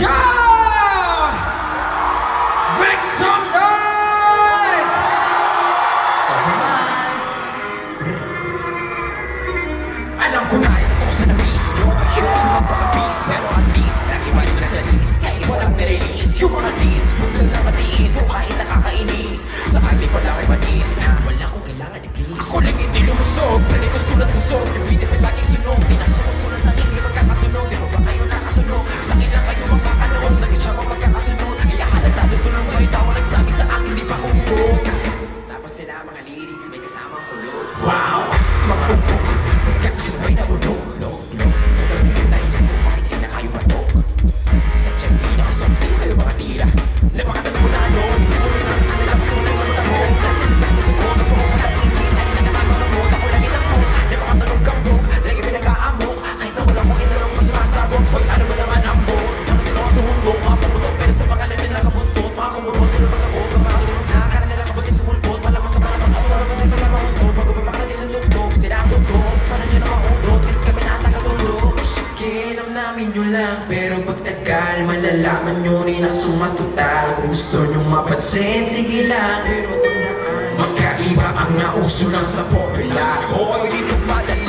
Show! Make some noise! So nice! Alam ko na isa to sa na-miss nyo. Ayoko magpaka-peace, pero at least nakibalik na sa list. Kahit walang nirelease, yung mga dis huwag lang na matiis, o kahit nakakainis. Sa ali pa lang ay manis na wala kong kailangan i-please. Ako lang hindi lumusog, pwede ko sulat-busog. Tuwid at laging sunog, di na sumusulat na hindi magkakatunog. Di mo ba kayo nakatunog? Sa akin lang kayo magkakanood, naging siya magkakasunod. Kaya halata tutulong kayo tao nagsabi sa akin, di pa kumbog. Tapos sila mga lyrics, may kasamang kulog. Wow! Mga umpok, kaya sabay na ulog. Nagawin na ilan ko, bakit di na kayo batok? Sa tiyan di na kasokti, kayo mga tira. Napakatan ko na ano, siguro na nila tunay mga tamong. At sinasabi ko sa kono ko, at hindi tayo na nakakamamot. Ako lagi na po, napakatanog kambok. Lagi pinag-aamok, kahit na wala kong inanong ko sumasabog. Hoy, ano ba naman ang bot? Bakit sila ako sumumbok, mga pamutok. Pero sa pangalan nila nakabuntot, mga kumurot, tulog mga kabot. Magmakatulog na, kaya nila kabuti sa mulpot. Malamang sa pangalan, ako wala ko na mauntot. Bago pa makalatin sa tugtog, sila ang tugtog. Paano nyo na mauntot, kasi kami natakatulog. Sige, namin nyo lang, pero pagtagal, malalaman nyo rin na sumatotal. Kung gusto nyong mapansin, sige lang. Pero tandaan, magkaiba ang nauso lang sa popular. Hoy, dito madala